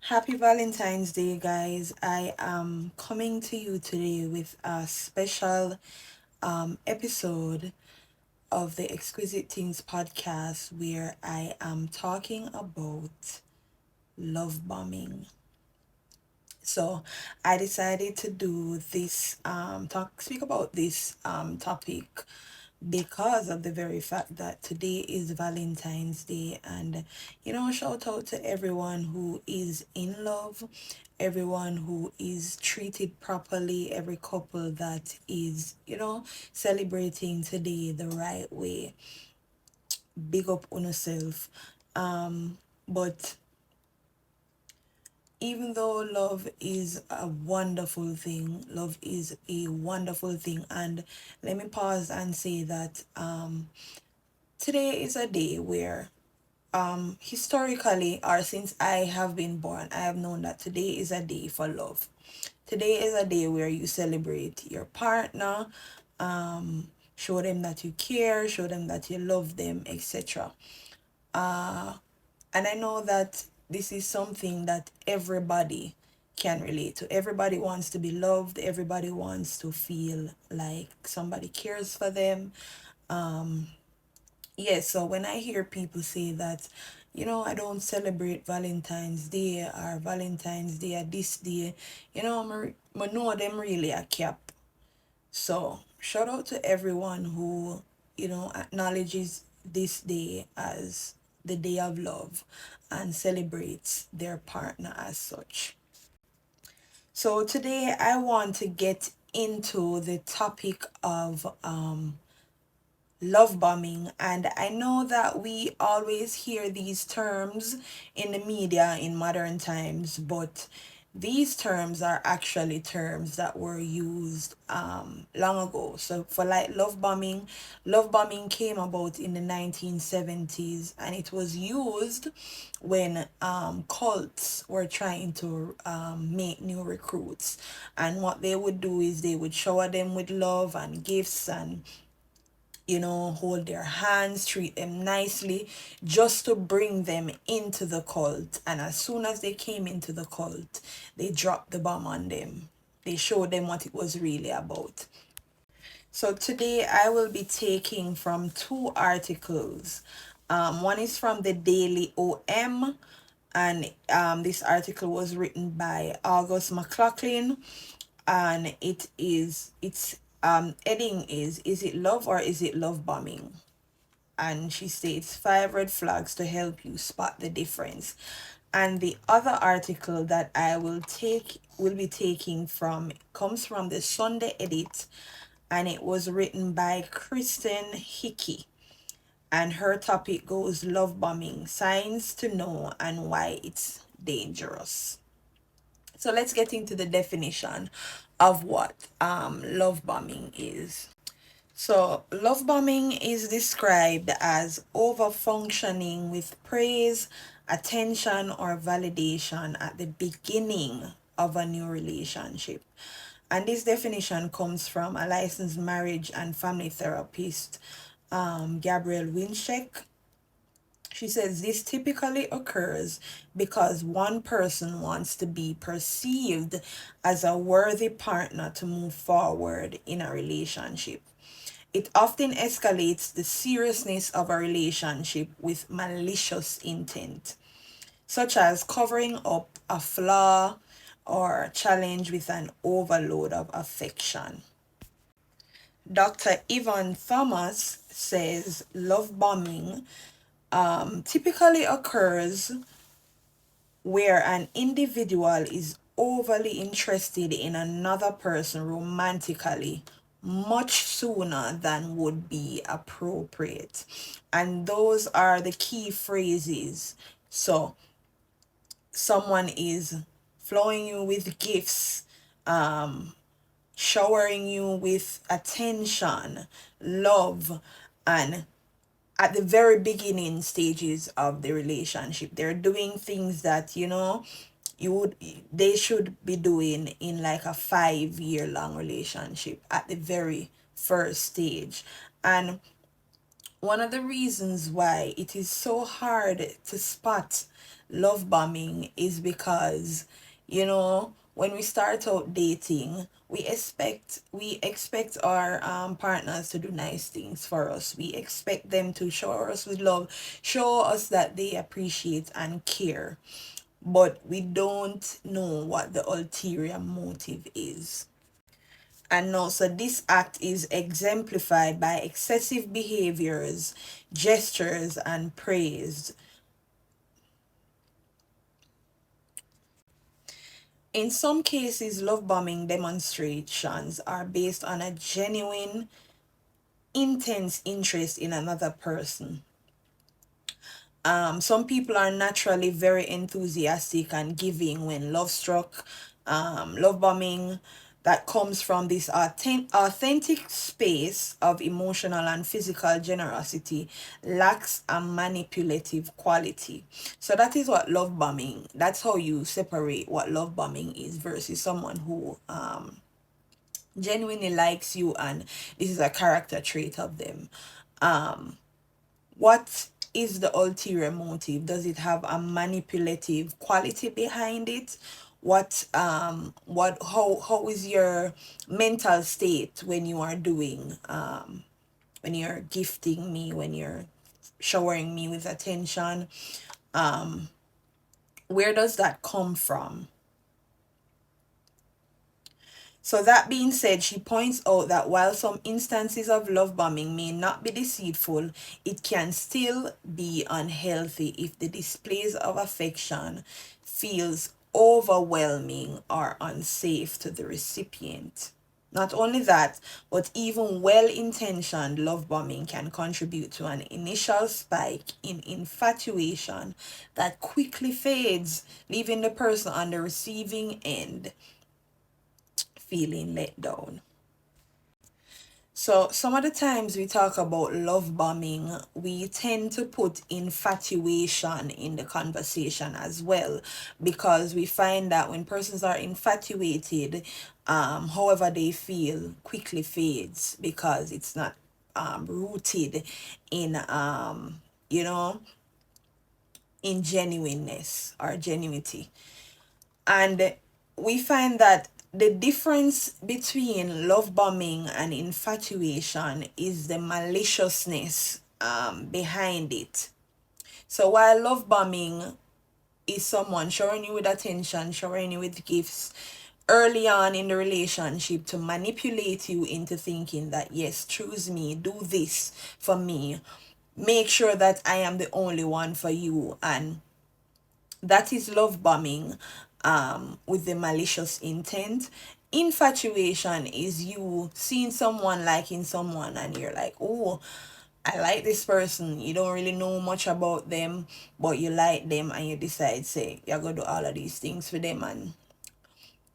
Happy Valentine's Day, guys. I am coming to you today with a special episode of the Exquisite Things podcast where I am talking about love bombing. So I decided to do this speak about this topic because of the very fact that today is Valentine's Day, and shout out to everyone who is in love, everyone who is treated properly, every couple that is celebrating today the right way. Big up on yourself. But even though love is a wonderful thing, love is a wonderful thing, and let me pause and say that today is a day where historically, or since I have been born, I have known that today is a day for love. Today is a day where you celebrate your partner, show them that you care, show them that you love them, etc. And I know that this is something that everybody can relate to. Everybody wants to be loved, everybody wants to feel like somebody cares for them. Yes, so when I hear people say that, I don't celebrate Valentine's Day or Valentine's Day or this day, I know them really a cap. So shout out to everyone who, acknowledges this day as the day of love and celebrates their partner as such. So today I want to get into the topic of love bombing, and I know that we always hear these terms in the media in modern times, but these terms are actually terms that were used long ago. So for like love bombing came about in the 1970s, and it was used when cults were trying to make new recruits, and what they would do is they would shower them with love and gifts and hold their hands, treat them nicely, just to bring them into the cult. And as soon as they came into the cult, they dropped the bomb on them. They showed them what it was really about. So today I will be taking from two articles. One is from the Daily OM, and this article was written by August McLaughlin, and its heading is it love or is it love bombing? And she states 5 red flags to help you spot the difference. And the other article that I will be taking from comes from the Sunday Edit, and it was written by Kristen Hickey, and her topic goes love bombing, signs to know and why it's dangerous. So let's get into the definition of what love bombing is. So, love bombing is described as over functioning with praise, attention, or validation at the beginning of a new relationship. And this definition comes from a licensed marriage and family therapist, Gabrielle Wincheck. She says this typically occurs because one person wants to be perceived as a worthy partner to move forward in a relationship. It often escalates the seriousness of a relationship with malicious intent, such as covering up a flaw or challenge with an overload of affection. Dr. Ivan Thomas says love bombing typically occurs where an individual is overly interested in another person romantically much sooner than would be appropriate. And those are the key phrases. So, someone is flowing you with gifts, showering you with attention, love, and at the very beginning stages of the relationship they're doing things that you would they should be doing in like a 5 year long relationship at the very first stage. And one of the reasons why it is so hard to spot love bombing is because, when we start out dating, we expect our partners to do nice things for us. We expect them to shower us with love, show us that they appreciate and care, but we don't know what the ulterior motive is. And also, this act is exemplified by excessive behaviors, gestures, and praise. In some cases, love bombing demonstrations are based on a genuine, intense interest in another person. Some people are naturally very enthusiastic and giving when love struck. Love bombing that comes from this authentic space of emotional and physical generosity lacks a manipulative quality. So that is what love bombing, that's how you separate what love bombing is versus someone who genuinely likes you and this is a character trait of them. What is the ulterior motive? Does it have a manipulative quality behind it? What how is your mental state when you are doing when you're gifting me, when you're showering me with attention? Where does that come from? So, that being said, she points out that while some instances of love bombing may not be deceitful, it can still be unhealthy if the displays of affection feels overwhelming or unsafe to the recipient. Not only that, but even well intentioned love bombing can contribute to an initial spike in infatuation that quickly fades, leaving the person on the receiving end feeling let down. So, some of the times we talk about love bombing, we tend to put infatuation in the conversation as well, because we find that when persons are infatuated, however they feel quickly fades because it's not rooted in, you know, in genuineness or genuinity. And we find that the difference between love bombing and infatuation is the maliciousness behind it. So while love bombing is someone showing you with attention, showing you with gifts early on in the relationship to manipulate you into thinking that, yes, choose me, do this for me, make sure that I am the only one for you, and that is love bombing with the malicious intent. Infatuation is you seeing someone liking someone and you're like, oh, I like this person. You don't really know much about them, but you like them and you decide, say, you're going to do all of these things for them. And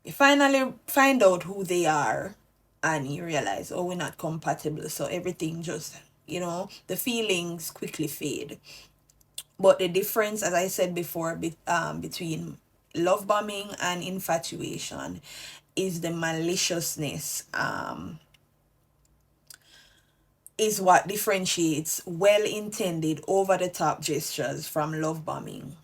you finally find out who they are and you realize, oh, we're not compatible. So everything just, the feelings quickly fade. But the difference, as I said before, between love bombing and infatuation is the maliciousness, is what differentiates well intended, over the top gestures from love bombing.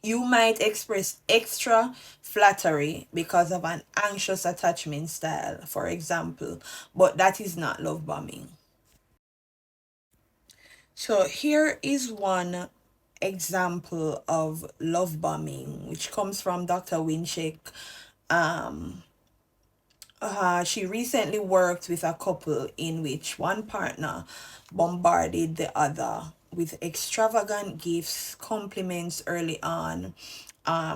You might express extra flattery because of an anxious attachment style, for example, but that is not love bombing. So here is one example of love bombing, which comes from Dr. Wincheck. She recently worked with a couple in which one partner bombarded the other with extravagant gifts, compliments early on,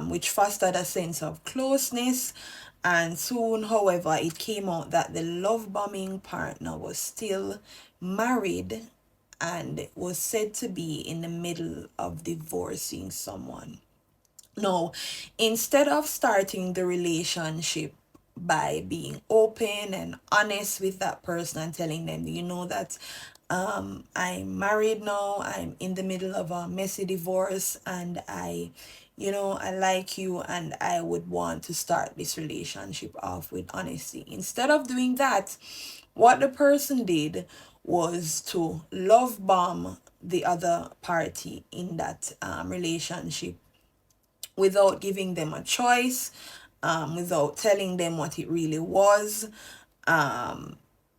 which fostered a sense of closeness. And soon, however, it came out that the love bombing partner was still married and was said to be in the middle of divorcing someone. No, instead of starting the relationship by being open and honest with that person and telling them, that I'm married now, I'm in the middle of a messy divorce, and I like you and I would want to start this relationship off with honesty. Instead of doing that, what the person did was to love bomb the other party in that relationship without giving them a choice, without telling them what it really was.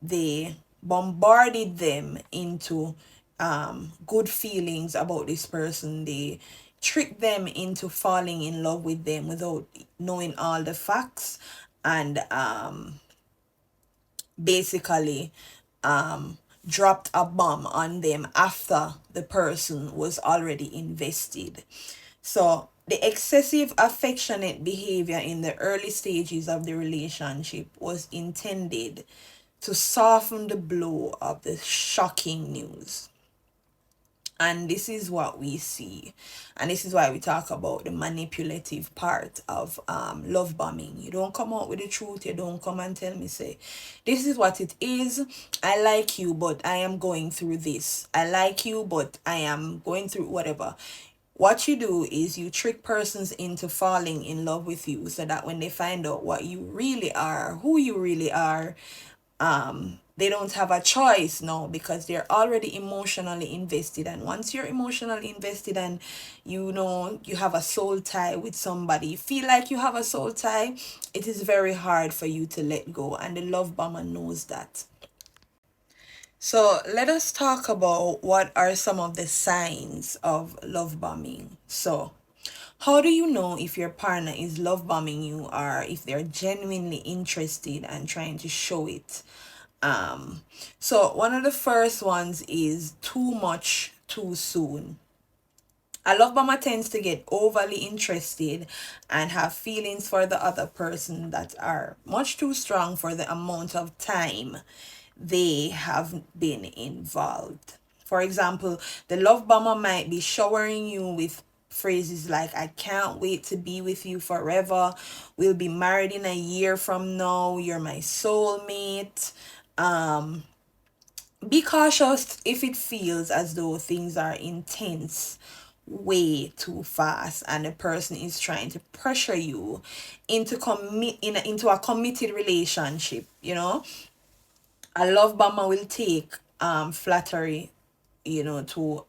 They bombarded them into good feelings about this person. They tricked them into falling in love with them without knowing all the facts, and basically dropped a bomb on them after the person was already invested. So the excessive affectionate behavior in the early stages of the relationship was intended to soften the blow of the shocking news. And this is what we see. And this is why we talk about the manipulative part of love bombing. You don't come out with the truth. You don't come and tell me, say, this is what it is. I like you, but I am going through this. I like you, but I am going through whatever. What you do is you trick persons into falling in love with you so that when they find out what you really are, who you really are, they don't have a choice now because they're already emotionally invested. And once you're emotionally invested and you know you have a soul tie with somebody, you feel like you have a soul tie, it is very hard for you to let go, and the love bomber knows that. So let us talk about what are some of the signs of love bombing. So how do you know if your partner is love bombing you or if they're genuinely interested and trying to show it? So one of the first ones is too much too soon. A love bomber tends to get overly interested and have feelings for the other person that are much too strong for the amount of time they have been involved. For example, the love bomber might be showering you with phrases like, I can't wait to be with you forever. We'll be married in a year from now. You're my soulmate. Be cautious if it feels as though things are intense way too fast and the person is trying to pressure you into a committed relationship. A love bomber will take flattery, to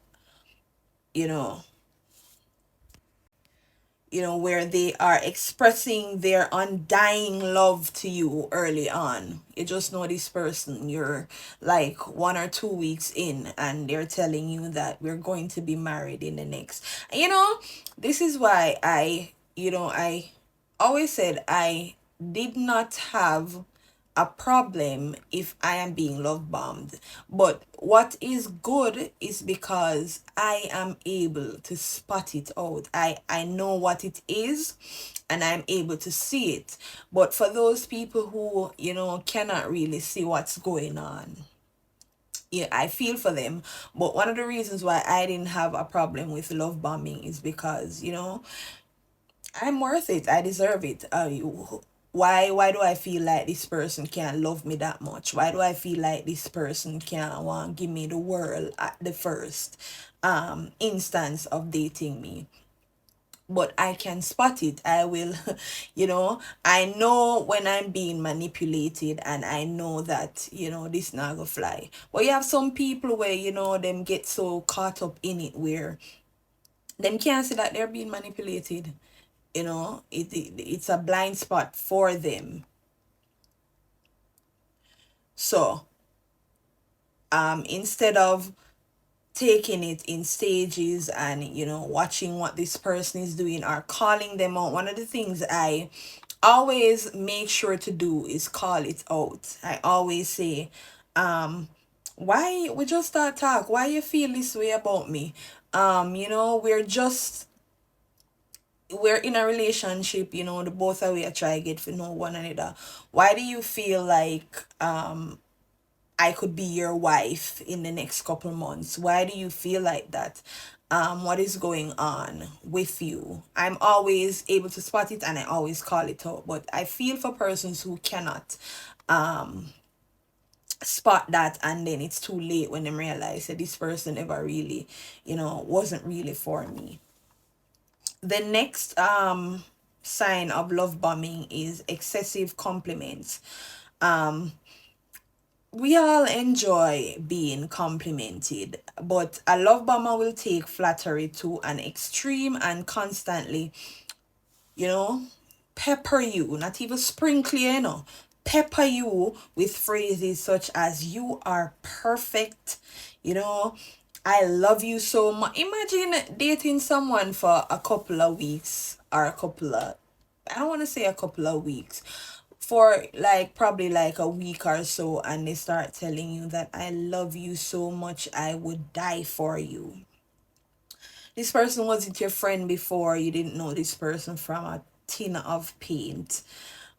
you know where they are expressing their undying love to you early on. You just know this person, you're like 1 or 2 weeks in, and they're telling you that we're going to be married in the next. This is why I always said I did not have a problem if I am being love bombed. But what is good is because I am able to spot it out. I know what it is and I'm able to see it. But for those people who, cannot really see what's going on, yeah, I feel for them. But one of the reasons why I didn't have a problem with love bombing is because, I'm worth it. I deserve it. Why do I feel like this person can't love me that much? Why do I feel like this person can't want give me the world at the first instance of dating me? But I can spot it. I will, I know when I'm being manipulated, and I know that, this not gonna fly. But you have some people where, them get so caught up in it where them can't see that they're being manipulated. It's a blind spot for them. So instead of taking it in stages and watching what this person is doing or calling them out, one of the things I always make sure to do is call it out. I always say, why we just start talk, why you feel this way about me? We're in a relationship, the both of we are trying to get to know one another. Why do you feel like I could be your wife in the next couple months? Why do you feel like that? What is going on with you? I'm always able to spot it and I always call it out. But I feel for persons who cannot spot that, and then it's too late when they realize that this person ever really, wasn't really for me. The next sign of love bombing is excessive compliments. we all enjoy being complimented, but a love bomber will take flattery to an extreme and constantly, you know, pepper you, not even sprinkle you, pepper you with phrases such as "you are perfect," you know, "I love you so much." Imagine dating someone for a couple of weeks or a couple of, I don't want to say a couple of weeks, for like probably like a week or so, and they start telling you that "I love you so much, I would die for you." This person wasn't your friend before. You didn't know this person from a tin of paint.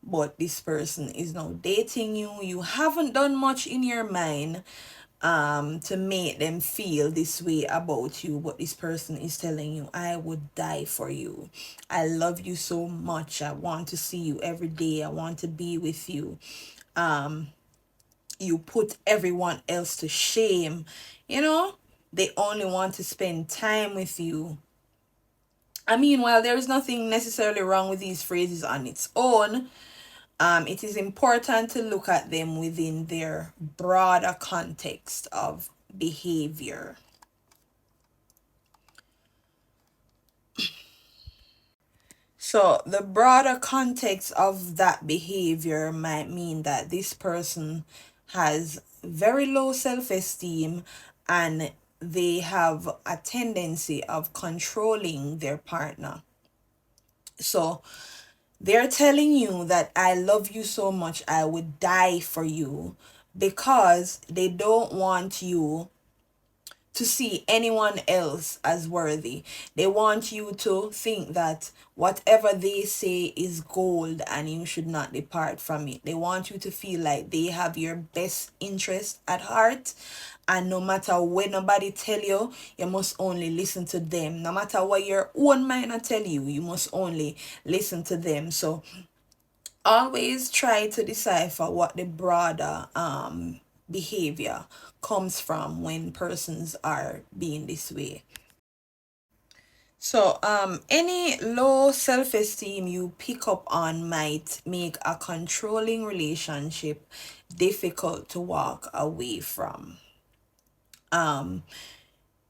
But this person is now dating you. You haven't done much in your mind to make them feel this way about you, but this person is telling you, "I would die for you. I love you so much. I want to see you every day. I want to be with you. You put everyone else to shame." You know, they only want to spend time with you. I mean, while there is nothing necessarily wrong with these phrases on its own, it is important to look at them within their broader context of behavior. So, the broader context of that behavior might mean that this person has very low self esteem, and they have a tendency of controlling their partner. So, they're telling you that "I love you so much, I would die for you," because they don't want you to see anyone else as worthy. They want you to think that whatever they say is gold and you should not depart from it. They want you to feel like they have your best interest at heart, and no matter what nobody tell you, you must only listen to them. No matter what your own mind tell you, you must only listen to them. So always try to decipher what the broader behavior comes from when persons are being this way. So any low self-esteem you pick up on might make a controlling relationship difficult to walk away from.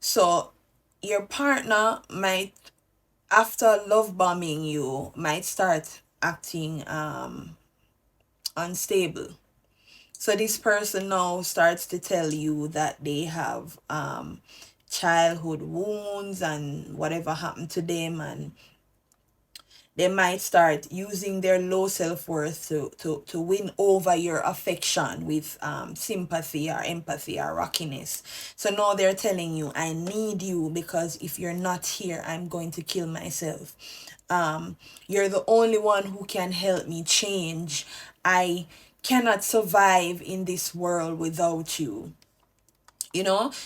So your partner might, after love bombing you, might start acting unstable. So this person now starts to tell you that they have childhood wounds and whatever happened to them, and they might start using their low self-worth to win over your affection with sympathy or empathy or rockiness. So now they're telling you, "I need you, because if you're not here, I'm going to kill myself. You're the only one who can help me change. I cannot survive in this world without you."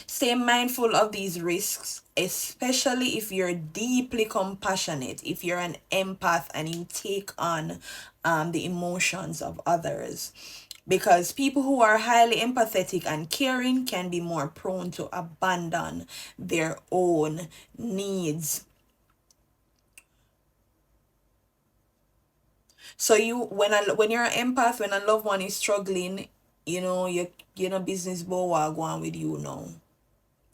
Stay mindful of these risks, especially if you're deeply compassionate, if you're an empath and you take on the emotions of others. Because people who are highly empathetic and caring can be more prone to abandon their own needs. So when you're an empath, when a loved one is struggling, you know business bow go on with you now.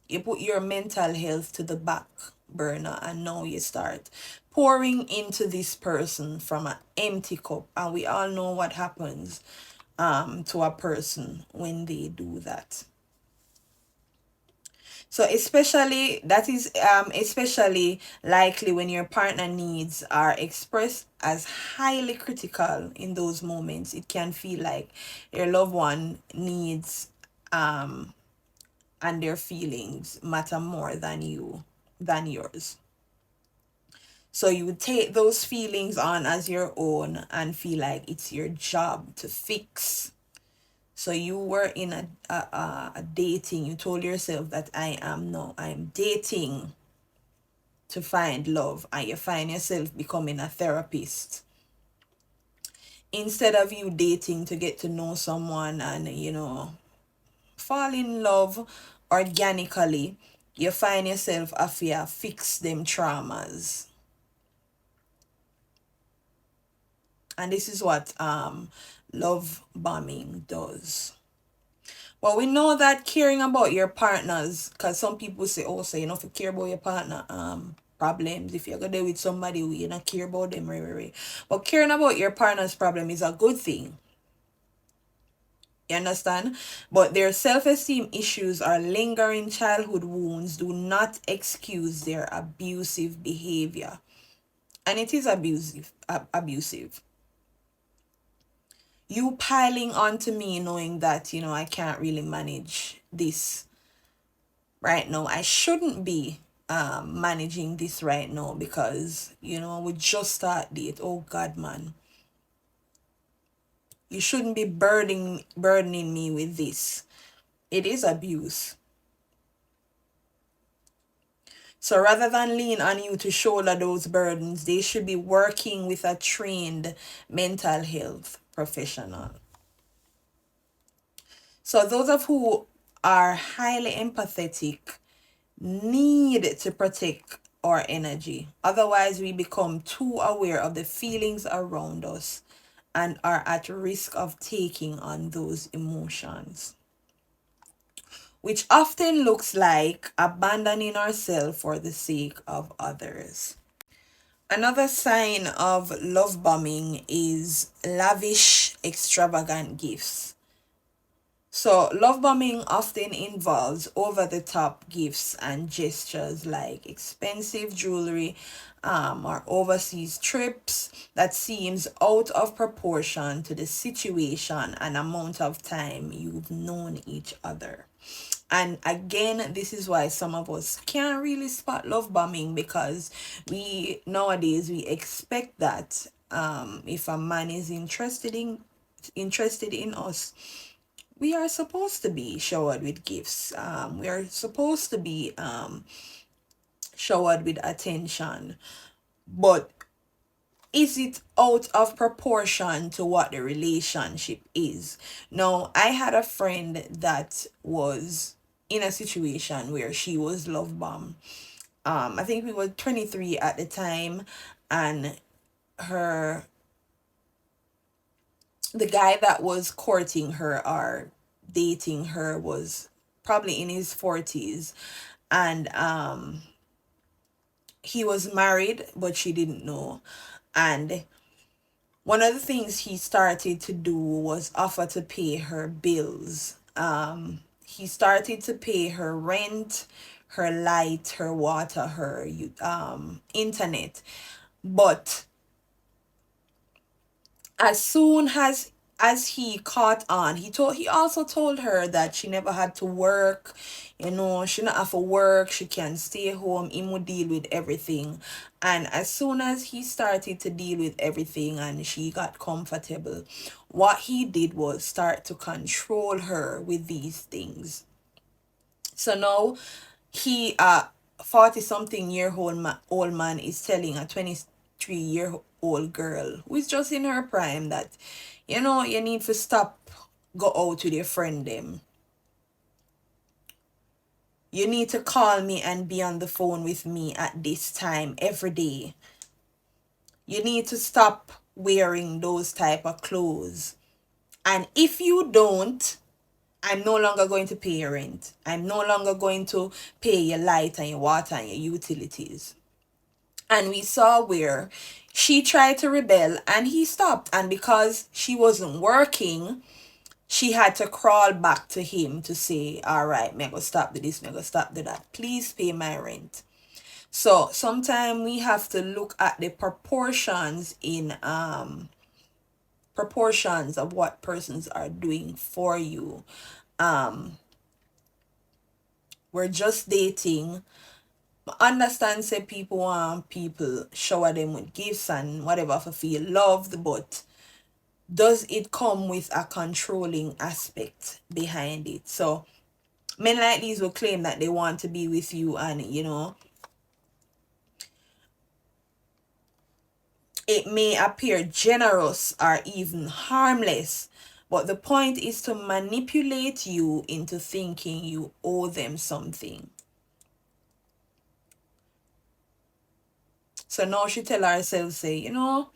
You put your mental health to the back burner, and now you start pouring into this person from an empty cup, and we all know what happens to a person when they do that. So especially that is especially likely when your partner needs are expressed as highly critical. In those moments, it can feel like your loved one needs and their feelings matter more than yours. So you would take those feelings on as your own and feel like it's your job to fix. So you were in a dating, you told yourself that I'm dating to find love, and you find yourself becoming a therapist. Instead of you dating to get to know someone and, fall in love organically, you find yourself after fix them traumas. And this is what love bombing does. Well, we know that caring about your partners, because some people say, oh, so you know, if you care about your partner, problems, if you're gonna deal with somebody who you not care about them, right, right, right. But caring about your partner's problem is a good thing. You understand? But their self-esteem issues or lingering childhood wounds do not excuse their abusive behavior. And it is abusive. You piling onto me knowing that, you know, I can't really manage this right now. I shouldn't be managing this right now because, you know, we just start date. Oh God, man. You shouldn't be burdening me with this. It is abuse. So rather than lean on you to shoulder those burdens, they should be working with a trained mental health professional. So those of who are highly empathetic need to protect our energy. Otherwise, we become too aware of the feelings around us and are at risk of taking on those emotions, which often looks like abandoning ourselves for the sake of others. Another sign of love bombing is lavish, extravagant gifts. So, love bombing often involves over the top gifts and gestures like expensive jewelry or overseas trips that seems out of proportion to the situation and amount of time you've known each other. And again, this is why some of us can't really spot love bombing, because we nowadays we expect that if a man is interested in us, we are supposed to be showered with gifts. We are supposed to be showered with attention. But is it out of proportion to what the relationship is? Now, I had a friend that was in a situation where she was love bombed. I think we were 23 at the time, and her the guy that was courting her or dating her was probably in his 40s, and he was married but she didn't know. And one of the things he started to do was offer to pay her bills. He started to pay her rent, her light, her water, her internet. But as soon as he caught on, he also told her that she never had to work, you know, she not have to work, she can stay home, he would deal with everything. And as soon as he started to deal with everything and she got comfortable, what he did was start to control her with these things. So now he 40 something year old man is telling a 23-year-old girl who is just in her prime that, you know, you need to stop go out with your friend them. You need to call me and be on the phone with me at this time every day. You need to stop wearing those type of clothes. And if you don't, I'm no longer going to pay your rent. I'm no longer going to pay your light and your water and your utilities. And we saw where she tried to rebel and he stopped. And because she wasn't working, she had to crawl back to him to say, all right, me go stop do this, me go stop do that. Please pay my rent. So sometimes we have to look at the proportions of what persons are doing for you. We're just dating. Understand say people want people shower them with gifts and whatever for feel loved, but does it come with a controlling aspect behind it? So men like these will claim that they want to be with you, and you know, it may appear generous or even harmless, but the point is to manipulate you into thinking you owe them something. So now she tell herself, say, you know,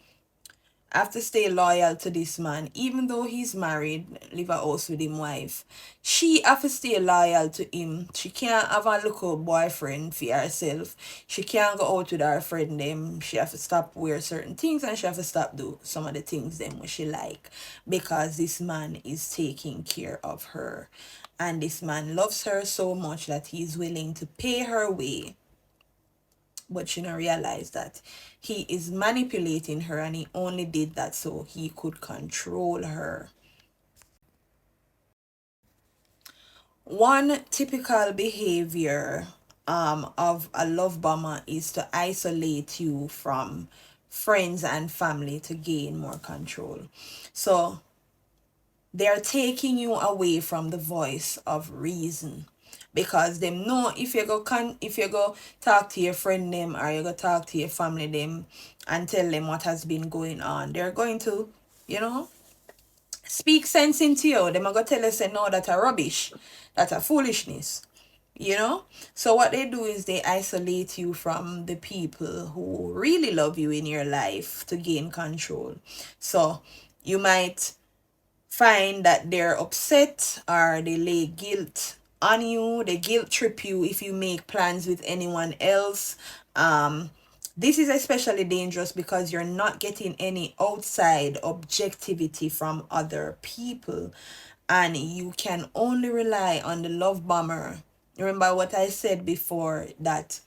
have to stay loyal to this man, even though he's married, live a house with him wife. She have to stay loyal to him. She can't have a little boyfriend for herself. She can't go out with her friend them. She have to stop wear certain things, and she have to stop do some of the things them what she like, because this man is taking care of her. And this man loves her so much that he's willing to pay her way, but she don't realize that he is manipulating her, and he only did that so he could control her. One typical behavior of a love bomber is to isolate you from friends and family to gain more control. So they're taking you away from the voice of reason, because them know if you go talk to your friend them, or you go talk to your family them and tell them what has been going on, they're going to, you know, speak sense into you. Them are going to tell us, say, no, that's a rubbish, that's a foolishness, you know. So what they do is they isolate you from the people who really love you in your life to gain control. So you might find that they're upset, or they lay guilt on you, they guilt trip you if you make plans with anyone else. This is especially dangerous because you're not getting any outside objectivity from other people, and you can only rely on the love bomber. Remember what I said before, that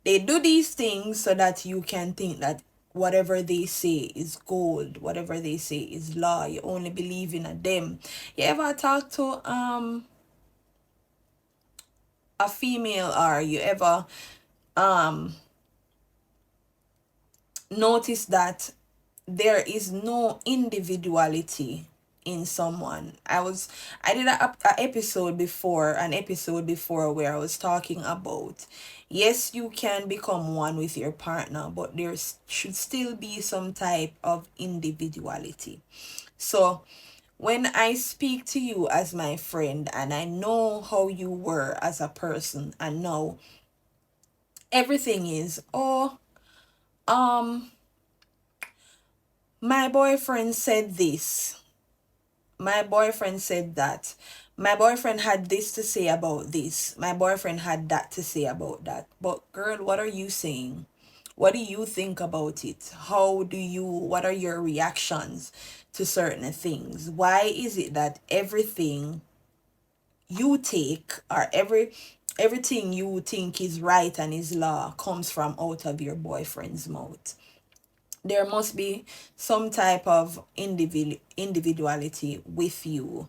they do these things so that you can think that whatever they say is gold, whatever they say is law. You only believe in a them. You ever talk to a female, or you ever um notice that there is no individuality in someone? I did a episode before, where I was talking about, yes, you can become one with your partner, but there should still be some type of individuality. So when I speak to you as my friend, and I know how you were as a person, and now everything is, oh, um my boyfriend said this, my boyfriend said that, my boyfriend had this to say about this, my boyfriend had that to say about that. But girl, what are you saying? What do you think about it? What are your reactions to certain things? Why is it that everything you take, or everything you think is right and is law, comes from out of your boyfriend's mouth? There must be some type of individuality with you.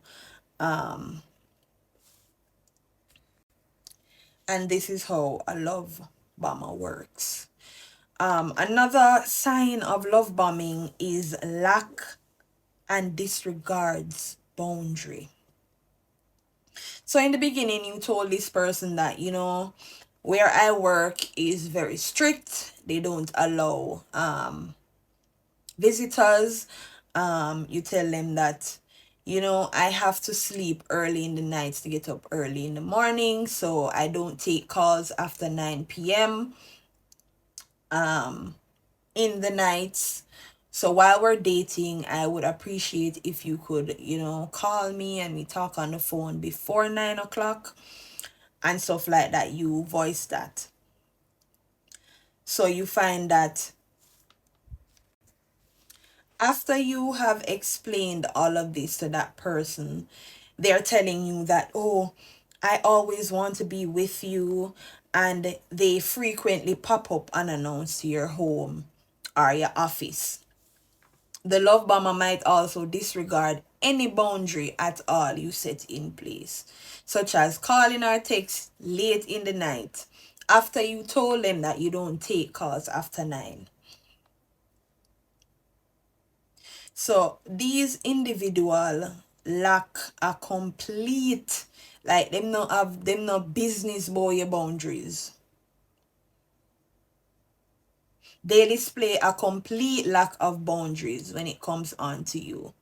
And this is how a love bomber works. Another sign of love bombing is lack and disregards boundary. So in the beginning, you told this person that, where I work is very strict. They don't allow visitors. You tell them that, I have to sleep early in the nights to get up early in the morning, so I don't take calls after 9 p.m. In the nights. So while we're dating, I would appreciate if you could, call me and we talk on the phone before 9 o'clock and stuff like that. You voice that. So you find that after you have explained all of this to that person, they're telling you that, oh, I always want to be with you. And they frequently pop up unannounced to your home or your office. The love bomber might also disregard any boundary at all you set in place, such as calling or text late in the night after you told them that you don't take calls after 9. So these individual lack a complete, like them no business boy your boundaries. They display a complete lack of boundaries when it comes on to you.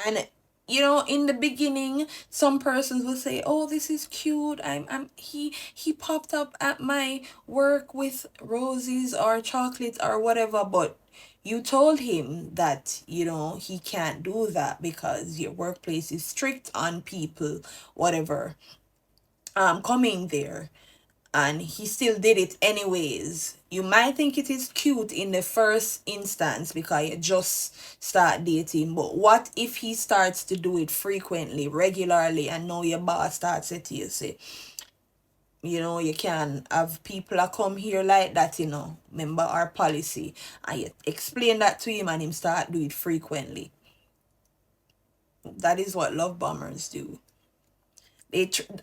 And in the beginning, some persons will say, "Oh, this is cute. He popped up at my work with roses or chocolates or whatever," but you told him that, he can't do that because your workplace is strict on people, whatever, coming there, and he still did it anyways. You might think it is cute in the first instance because you just start dating, but what if he starts to do it frequently, regularly, and now your boss starts to tell you, say, you can have people that come here like that, remember our policy, and you explain that to him and him start do it frequently. That is what love bombers do.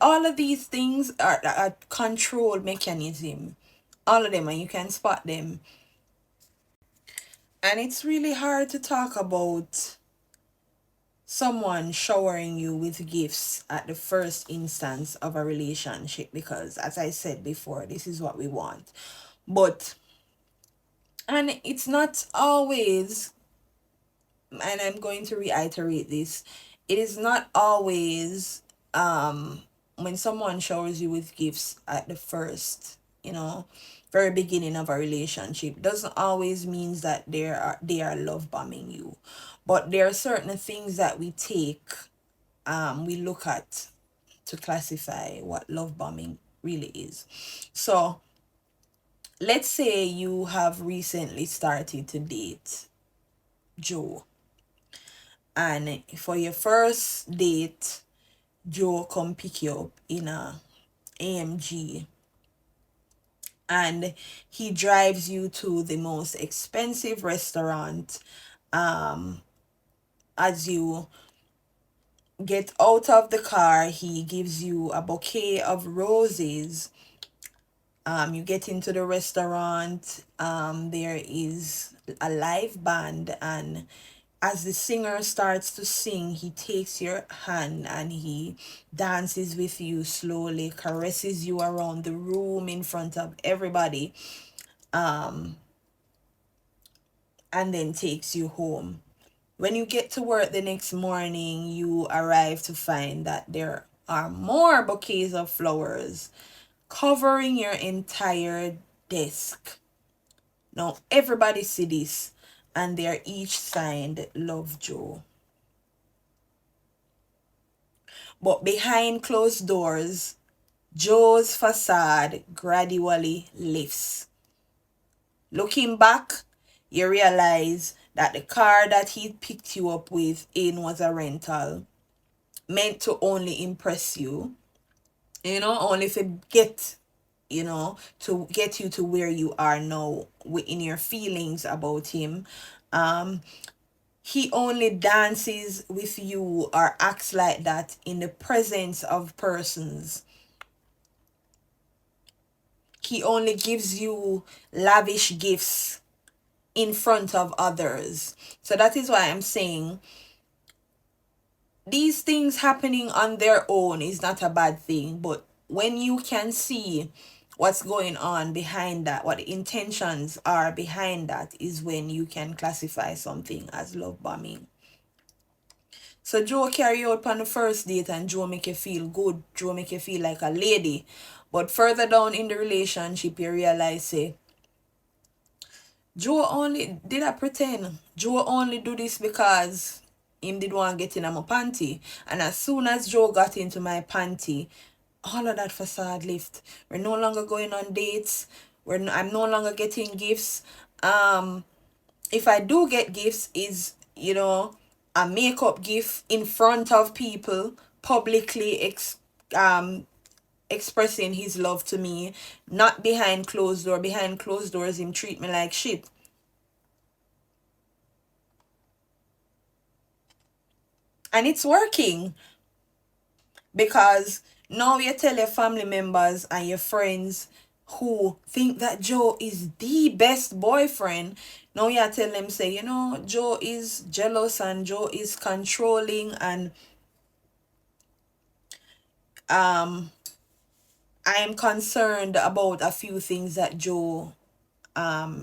All of these things are a control mechanism, all of them, and you can spot them. And it's really hard to talk about someone showering you with gifts at the first instance of a relationship because, as I said before, this is what we want. But, and it's not always, and I'm going to reiterate this, it is not always when someone showers you with gifts at the first, very beginning of a relationship, doesn't always means that they are love bombing you. But there are certain things that we look at to classify what love bombing really is. So let's say you have recently started to date Joe, and for your first date, Joe come pick you up in a AMG, and he drives you to the most expensive restaurant. As you get out of the car, he gives you a bouquet of roses. You get into the restaurant, there is a live band, and as the singer starts to sing, he takes your hand and he dances with you slowly, caresses you around the room in front of everybody, and then takes you home. When you get to work the next morning, you arrive to find that there are more bouquets of flowers covering your entire desk. Now everybody see this, and they're each signed Love Joe. But behind closed doors, Joe's facade gradually lifts. Looking back, you realize that the car that he picked you up with in was a rental, meant to only impress you, only to get you to where you are now in your feelings about him. He only dances with you or acts like that in the presence of persons. He only gives you lavish gifts in front of others. So that is why I'm saying these things happening on their own is not a bad thing, but when you can see what's going on behind that, what the intentions are behind that, is when you can classify something as love bombing. So Joe carry you out on the first date and Joe make you feel good, Joe make you feel like a lady, but further down in the relationship you realize, say, Joe only did I pretend. Joe only do this because him did want to get in my panty. And as soon as Joe got into my panty, all of that facade lift. We're no longer going on dates. I'm no longer getting gifts. If I do get gifts, is a makeup gift in front of people, publicly expressing his love to me, not behind closed door. Behind closed doors, him treat me like shit. And it's working because now you tell your family members and your friends who think that Joe is the best boyfriend. Now you tell them, say, Joe is jealous and Joe is controlling, and I am concerned about a few things that Joe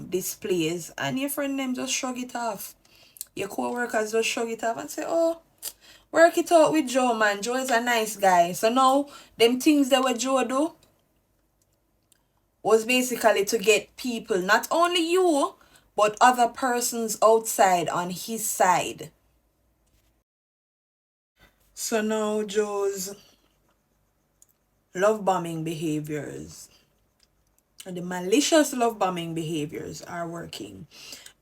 displays, and your friend them just shrug it off. Your co-workers just shrug it off and say, "Oh, Work it out with Joe, man. Joe is a nice guy. So now, them things that what Joe do was basically to get people, not only you, but other persons outside on his side. So now Joe's love bombing behaviors, the malicious love bombing behaviors are working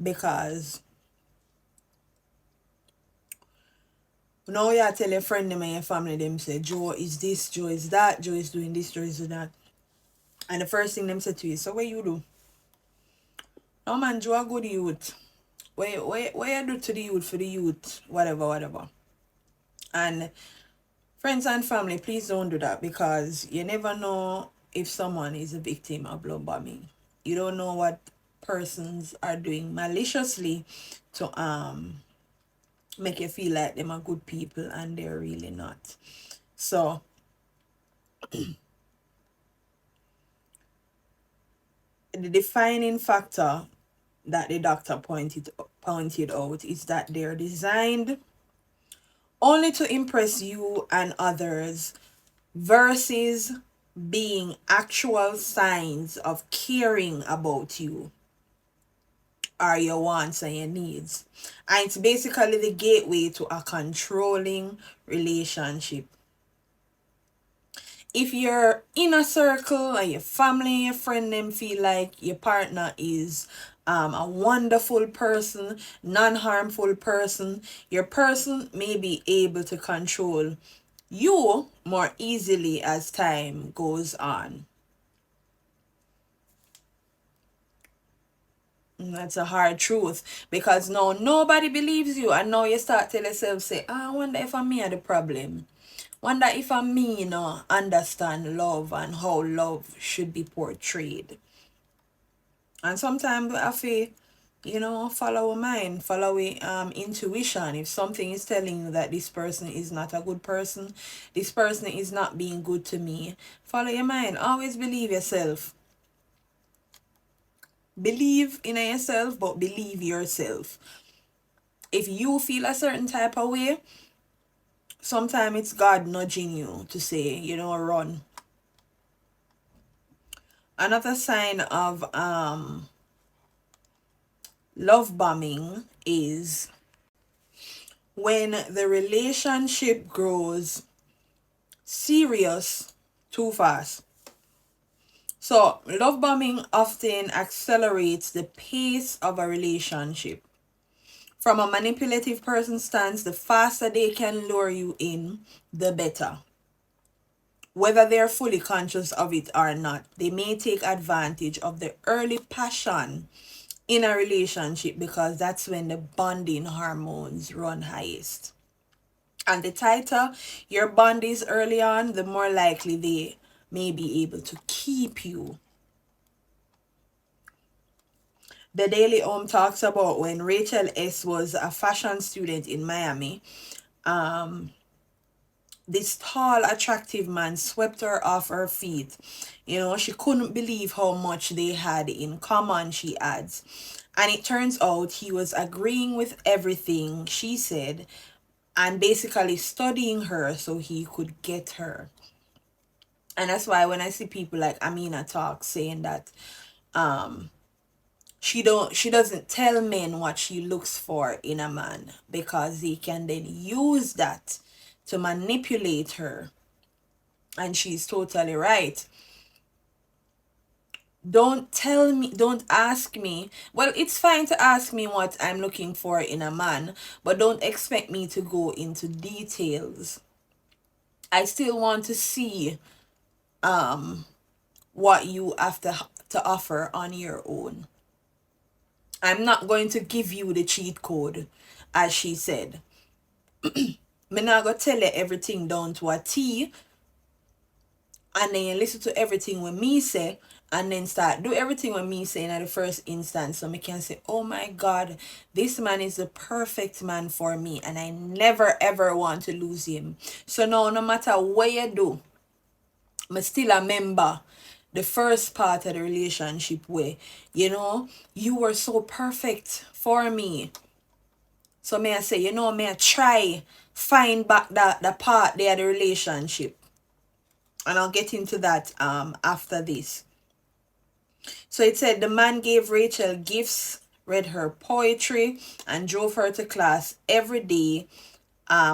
because now you tell your friend them and your family them say Joe is this, Joe is that, Joe is doing this, Joe is doing that. And the first thing them say to you, so what you do? No man, Joe a good youth. What you do to the youth for the youth, whatever, whatever. And friends and family, please don't do that because you never know if someone is a victim of love bombing. You don't know what persons are doing maliciously to make you feel like them are good people and they're really not. So the defining factor that the doctor pointed out is that they're designed only to impress you and others versus being actual signs of caring about you or your wants and your needs. And it's basically the gateway to a controlling relationship. If your inner circle or your family, your friend them feel like your partner is a wonderful person, non-harmful person, your person may be able to control you more easily as time goes on. And that's a hard truth because now nobody believes you, and now you start tell yourself, say, I wonder if I'm me are the problem. Wonder if I'm me, understand love and how love should be portrayed. And sometimes I feel, follow our mind, follow our intuition. If something is telling you that this person is not a good person, this person is not being good to me, follow your mind. Always believe yourself. Believe in yourself, but believe yourself. If you feel a certain type of way, sometimes it's God nudging you to say, run. Another sign of love bombing is when the relationship grows serious too fast. So, love bombing often accelerates the pace of a relationship. From a manipulative person's stance, the faster they can lure you in, the better. Whether they're fully conscious of it or not, they may take advantage of the early passion in a relationship because that's when the bonding hormones run highest. And the tighter your bond is early on, the more likely they may be able to keep you. The Daily Home talks about when Rachel S. was a fashion student in Miami. This tall, attractive man swept her off her feet. She couldn't believe how much they had in common, she adds. And it turns out he was agreeing with everything she said and basically studying her so he could get her. And that's why when I see people like Amina talk saying that she doesn't tell men what she looks for in a man because they can then use that to manipulate her. And she's totally right. Don't ask me. Well, it's fine to ask me what I'm looking for in a man, but don't expect me to go into details. I still want to see what you have to offer on your own. I'm not going to give you the cheat code, as she said. Me not gonna tell you everything down to a T, and then you listen to everything when me say, and then start do everything when me say in the first instance, so me can say, oh my God, this man is the perfect man for me, and I never ever want to lose him. So now, no matter what you do, me still a member the first part of the relationship where you were so perfect for me. So may I say, may I try find back the part there, the relationship. And I'll get into that after this. So it said the man gave Rachel gifts, read her poetry, and drove her to class every day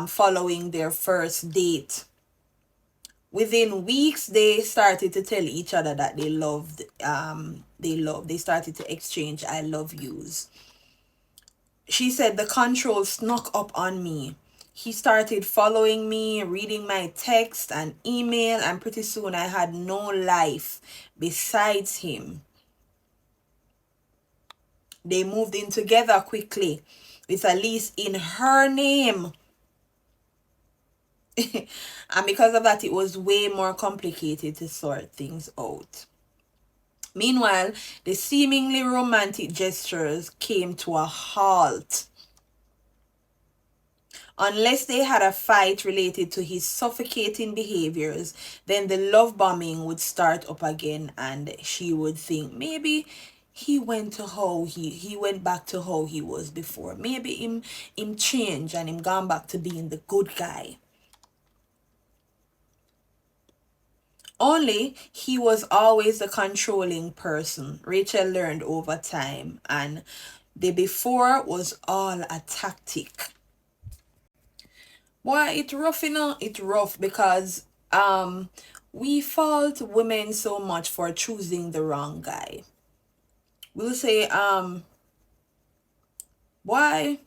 following their first date. Within weeks, they started to tell each other that they started to exchange I love yous. She said the control snuck up on me. He started following me, reading my text and email, and pretty soon I had no life besides him. They moved in together quickly with a lease in her name. And because of that, it was way more complicated to sort things out. Meanwhile, the seemingly romantic gestures came to a halt. Unless they had a fight related to his suffocating behaviors, then the love bombing would start up again, and she would think maybe he went back to how he was before. Maybe him changed and him gone back to being the good guy. Only he was always the controlling person, Rachel learned over time, and the before was all a tactic. Why it rough, it rough because we fault women so much for choosing the wrong guy. We'll say why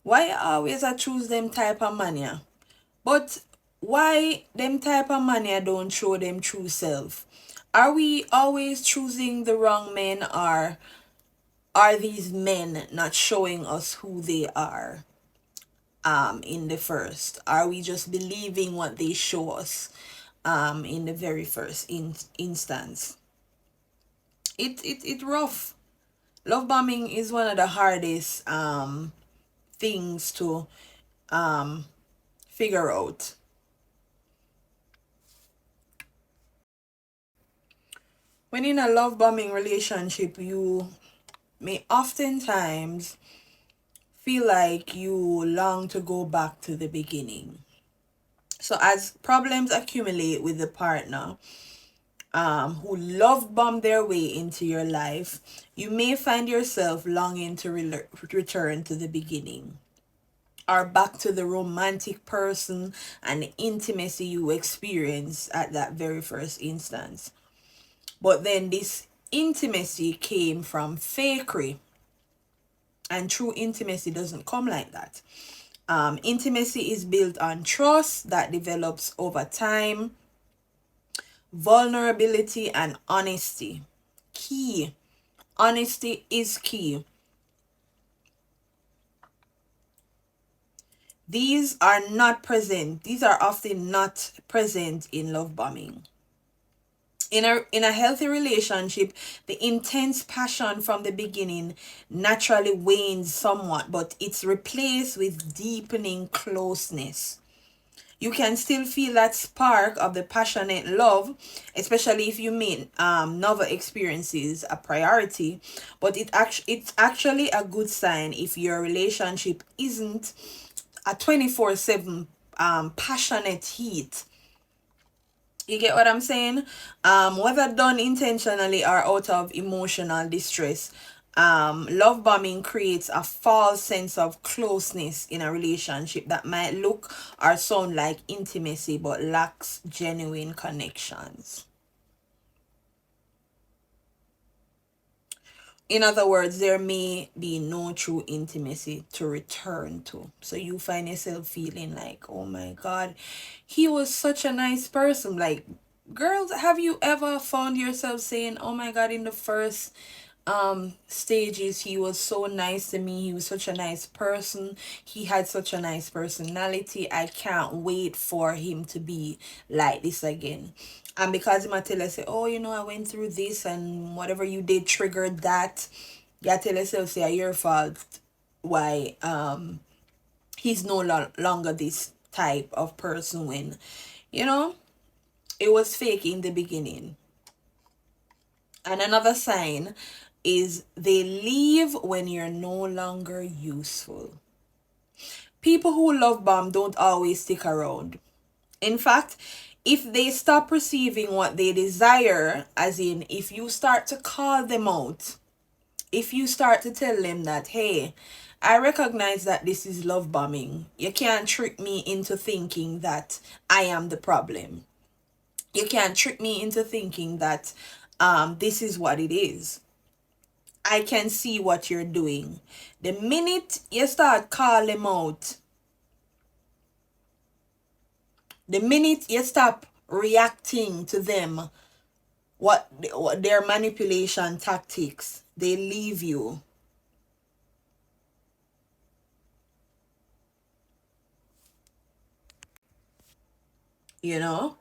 always I choose them type of mania, but why them type of mania don't show them true self? Are we always choosing the wrong men, or are these men not showing us who they are in the first? Are we just believing what they show us in the very first instance? It rough. Love bombing is one of the hardest things to figure out. When in a love bombing relationship, you may oftentimes feel like you long to go back to the beginning. So as problems accumulate with the partner who love bomb their way into your life, you may find yourself longing to return to the beginning, or back to the romantic person and the intimacy you experienced at that very first instance. But then this intimacy came from fakery, and true intimacy doesn't come like that. Intimacy is built on trust that develops over time, vulnerability, and honesty. Key. Honesty is key. These are not present. These are often not present in love bombing. In a healthy relationship, the intense passion from the beginning naturally wanes somewhat, but it's replaced with deepening closeness. You can still feel that spark of the passionate love, especially if you make novel experiences a priority. But it's actually a good sign if your relationship isn't a 24/7 passionate heat. You get what I'm saying? Whether done intentionally or out of emotional distress, love bombing creates a false sense of closeness in a relationship that might look or sound like intimacy but lacks genuine connections. In other words, there may be no true intimacy to return to. So you find yourself feeling like, oh my God, he was such a nice person. Like, girls, have you ever found yourself saying, oh my God, in the first stages, he was so nice to me, he was such a nice person, he had such a nice personality, I can't wait for him to be like this again. And because him I tell us say, oh, I went through this, and whatever you did triggered that, you tell yourself say your fault why he's no longer this type of person, when you know it was fake in the beginning. And another sign is they leave when you're no longer useful. people who love bomb don't always stick around. In fact, if they stop receiving what they desire, as in if you start to call them out, if you start to tell them that, hey, I recognize that this is love bombing. You can't trick me into thinking that I am the problem. You can't trick me into thinking that this is what it is. I can see what you're doing. The minute you start calling them out, the minute you stop reacting to them, what their manipulation tactics, they leave you. You know?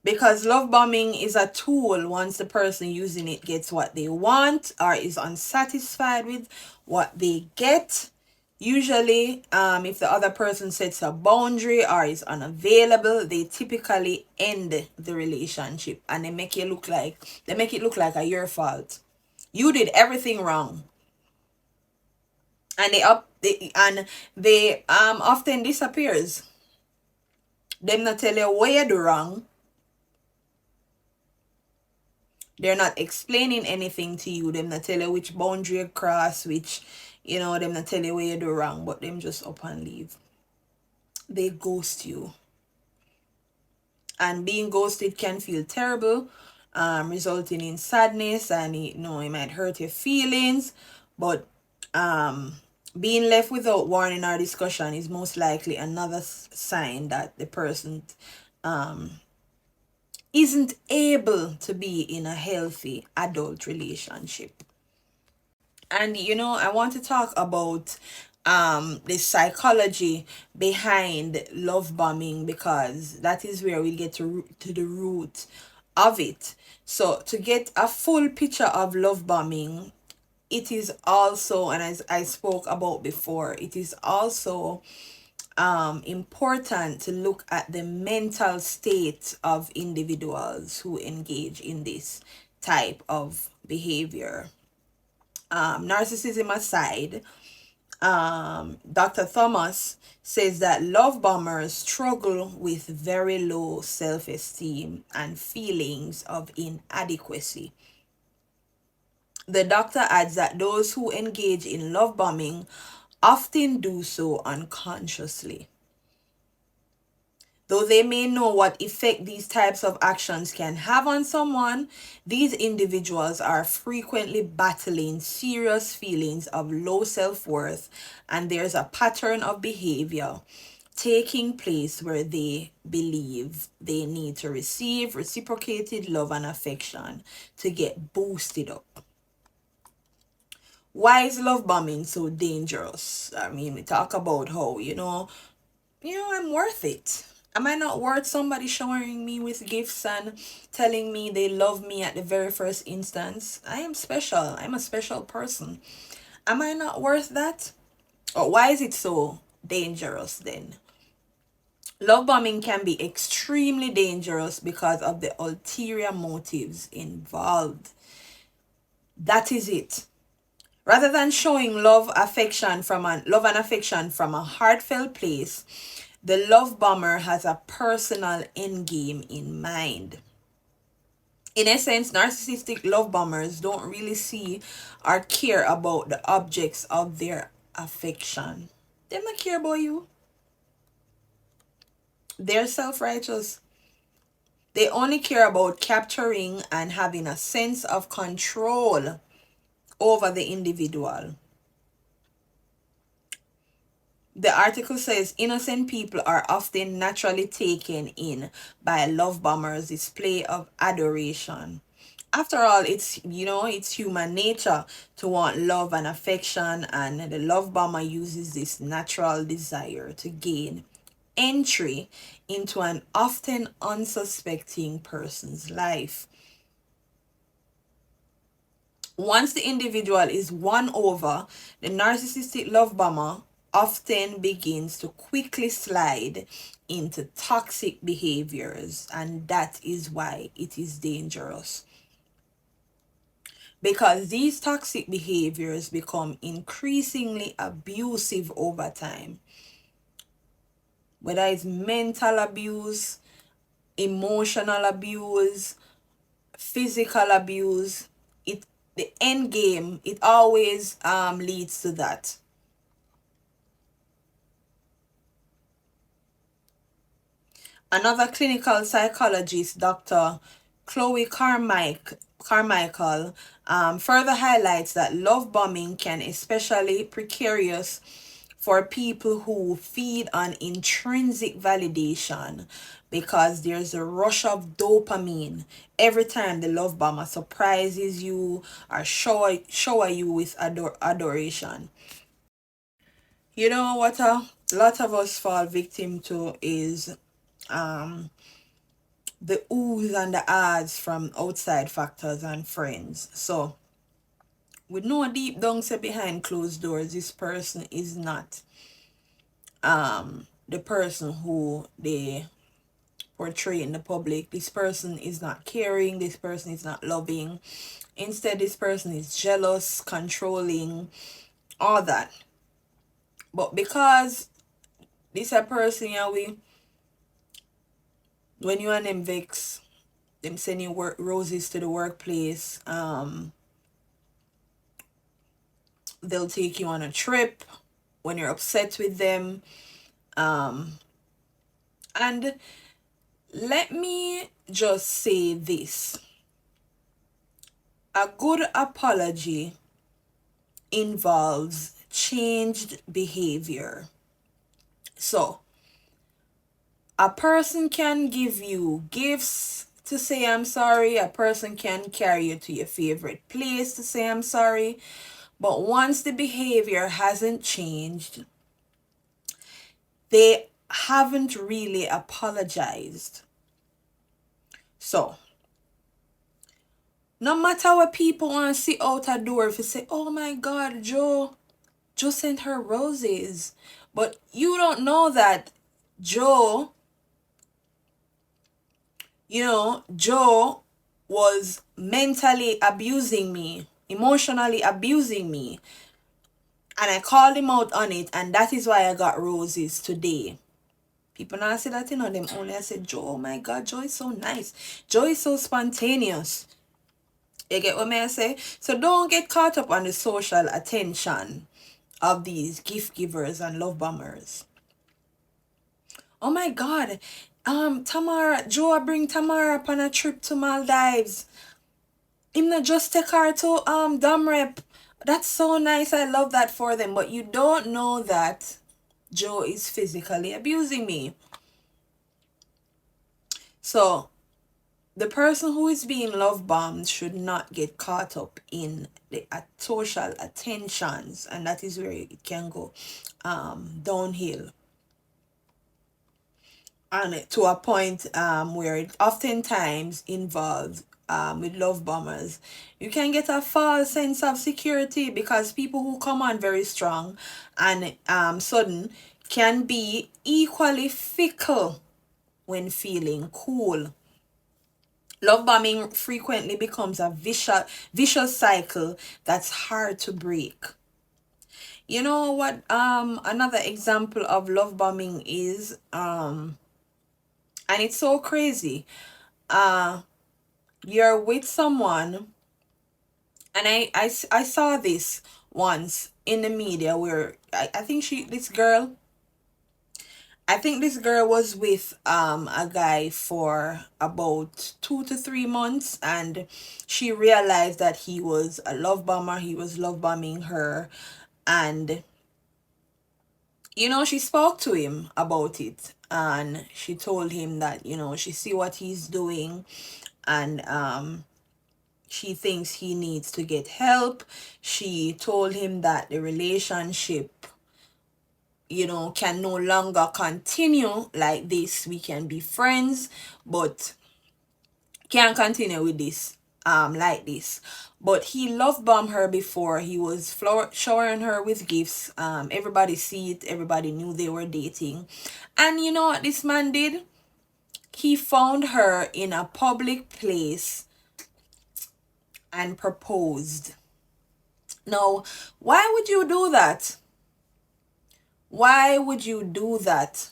Because love bombing is a tool. Once the person using it gets what they want or is unsatisfied with what they get, usually if the other person sets a boundary or is unavailable, they typically end the relationship, and they make it look like a your fault. You did everything wrong. And they often disappears. Them not tell you what you do wrong. They're not explaining anything to you. Them not tell you which boundary you cross, which, them not tell you what you do wrong, but them just up and leave. They ghost you. And being ghosted can feel terrible, resulting in sadness, and it might hurt your feelings. But being left without warning or discussion is most likely another sign that the person isn't able to be in a healthy adult relationship. And I want to talk about the psychology behind love bombing, because that is where we get to the root of it. So to get a full picture of love bombing, it is also, and as I spoke about before, it is also important to look at the mental state of individuals who engage in this type of behavior. Narcissism aside, Dr. Thomas says that love bombers struggle with very low self-esteem and feelings of inadequacy. The doctor adds that those who engage in love bombing often do so unconsciously. Though they may know what effect these types of actions can have on someone, these individuals are frequently battling serious feelings of low self-worth, and there's a pattern of behavior taking place where they believe they need to receive reciprocated love and affection to get boosted up. Why is love bombing so dangerous? I mean, we talk about how, I'm worth it. Am I not worth somebody showering me with gifts and telling me they love me at the very first instance? I am special. I'm a special person. Am I not worth that? Or why is it so dangerous then? Love bombing can be extremely dangerous because of the ulterior motives involved. That is it. Rather than showing love and affection from a heartfelt place, the love bomber has a personal endgame in mind. In essence, narcissistic love bombers don't really see or care about the objects of their affection. They don't care about you. They're self-righteous. They only care about capturing and having a sense of control over the individual. The article says innocent people are often naturally taken in by love bombers' display of adoration. After all, it's human nature to want love and affection, and the love bomber uses this natural desire to gain entry into an often unsuspecting person's life. Once the individual is won over, the narcissistic love bomber often begins to quickly slide into toxic behaviors, and that is why it is dangerous. because these toxic behaviors become increasingly abusive over time, whether it's mental abuse, emotional abuse, physical abuse. It the end game, it always leads to that. Another clinical psychologist, Dr. Chloe Carmichael, further highlights that love bombing can especially precarious for people who feed on intrinsic validation, because there's a rush of dopamine every time the love bomber surprises you or shower you with adoration. You know what a lot of us fall victim to is the oohs and the ahs from outside factors and friends. So we know deep down say behind closed doors this person is not the person who they portray in the public. This person is not caring, this person is not loving. Instead, this person is jealous, controlling, all that. But because this a person, yeah, we when you and them vex, them send you work roses to the workplace, they'll take you on a trip when you're upset with them. And let me just say this: a good apology involves changed behavior. So, a person can give you gifts to say I'm sorry, a person can carry you to your favorite place to say I'm sorry, but once the behavior hasn't changed, they haven't really apologized. So, no matter what people want to see out a door, if you say, oh my God, Joe sent her roses. But you don't know that Joe, Joe was mentally abusing me, emotionally abusing me. And I called him out on it, and that is why I got roses today. People now say that, them only I said, Joe, oh my God, Joe is so nice. Joe is so spontaneous. You get what I say? So don't get caught up on the social attention of these gift givers and love bombers. Oh my God, Tamara, Joe bring Tamara up on a trip to Maldives. Him not just take her to Dam Rep. That's so nice. I love that for them. But you don't know that Joe is physically abusing me. So the person who is being love bombed should not get caught up in the social attentions, and that is where it can go downhill, and to a point where it oftentimes involves with love bombers, you can get a false sense of security, because people who come on very strong and sudden can be equally fickle when feeling cool. Love bombing frequently becomes a vicious cycle that's hard to break. You know what another example of love bombing is, and it's so crazy. You're with someone, and I saw this once in the media where I think this girl was with a guy for about 2 to 3 months, and she realized that he was a love bomber. He was love bombing her, and she spoke to him about it, and she told him that she see what he's doing, and she thinks he needs to get help. She told him that the relationship can no longer continue like this. We can be friends, but can't continue with this like this. But he love bombed her before. He was showering her with gifts. Everybody see it, everybody knew they were dating. And you know what this man did? He found her in a public place and proposed. Now, why would you do that? Why would you do that?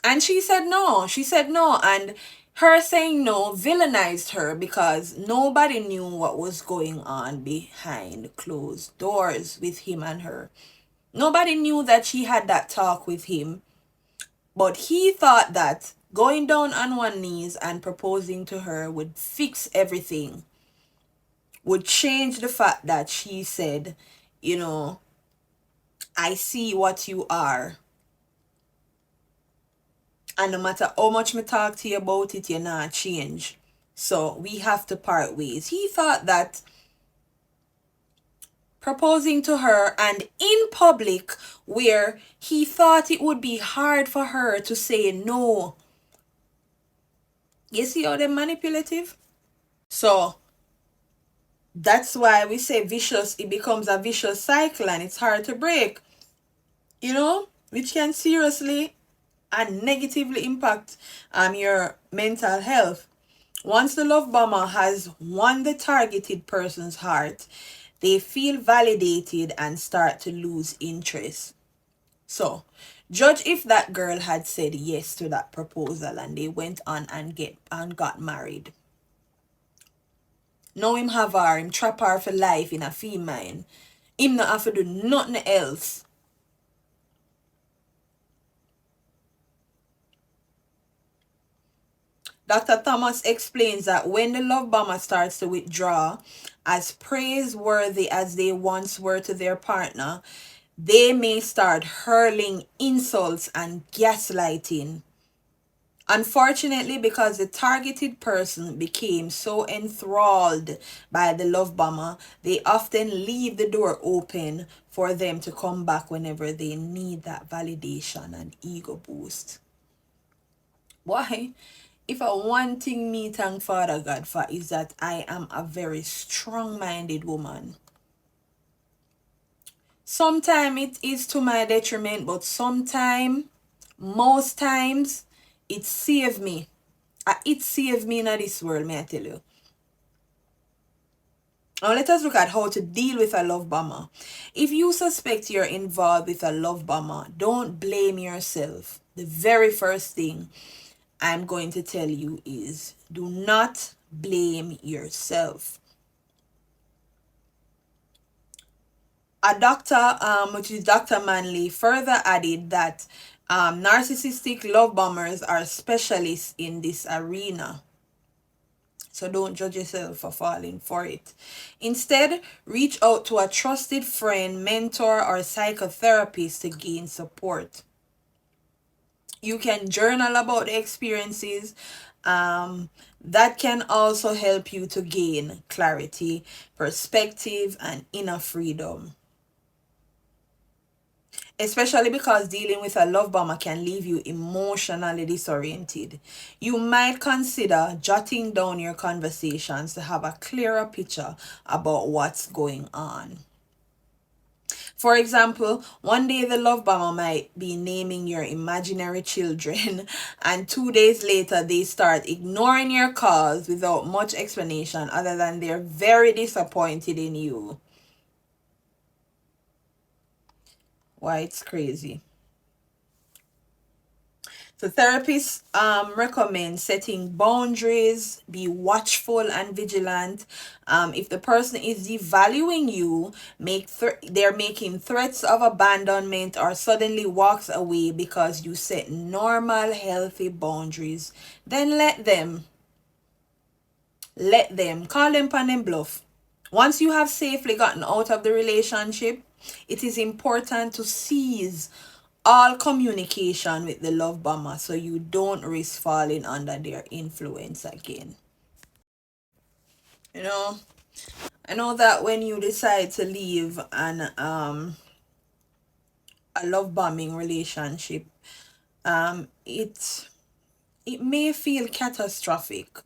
And she said no. She said no. And her saying no villainized her because nobody knew what was going on behind closed doors with him and her. Nobody knew that she had that talk with him. But he thought that going down on one knees and proposing to her would fix everything, would change the fact that she said, you know, I see what you are. And no matter how much me talk to you about it, you're not change. So we have to part ways. He thought that proposing to her and in public, where he thought it would be hard for her to say no. You see how they're manipulative? So that's why we say vicious, it becomes a vicious cycle and it's hard to break, which can seriously and negatively impact your mental health. Once the love bomber has won the targeted person's heart, they feel validated and start to lose interest. So, judge if that girl had said yes to that proposal and they went on and got married. Now him have her, him trap her for life in a female. Him not have to do nothing else. Dr. Thomas explains that when the love bomber starts to withdraw, as praiseworthy as they once were to their partner, they may start hurling insults and gaslighting. Unfortunately, because the targeted person became so enthralled by the love bomber, they often leave the door open for them to come back whenever they need that validation and ego boost. Why? If a one thing me thank Father God for is that I am a very strong-minded woman. Sometimes it is to my detriment, but sometimes, most times, it saved me. It saved me in this world, may I tell you. Now let us look at how to deal with a love bomber. If you suspect you're involved with a love bomber, don't blame yourself. The very first thing I'm going to tell you is do not blame yourself. A doctor, which is Dr. Manley, further added that narcissistic love bombers are specialists in this arena. So don't judge yourself for falling for it. Instead, reach out to a trusted friend, mentor, or psychotherapist to gain support. You can journal about the experiences. That can also help you to gain clarity, perspective, and inner freedom. Especially because dealing with a love bomber can leave you emotionally disoriented. You might consider jotting down your conversations to have a clearer picture about what's going on. For example, one day the love bomber might be naming your imaginary children, and 2 days later they start ignoring your calls without much explanation other than they're very disappointed in you. Why, it's crazy. So therapists recommend setting boundaries, be watchful and vigilant. If the person is devaluing you, they're making threats of abandonment or suddenly walks away because you set normal, healthy boundaries, then let them call them pan and bluff. Once you have safely gotten out of the relationship, it is important to cease all communication with the love bomber so you don't risk falling under their influence again. I know that when you decide to leave a love bombing relationship, it may feel catastrophic.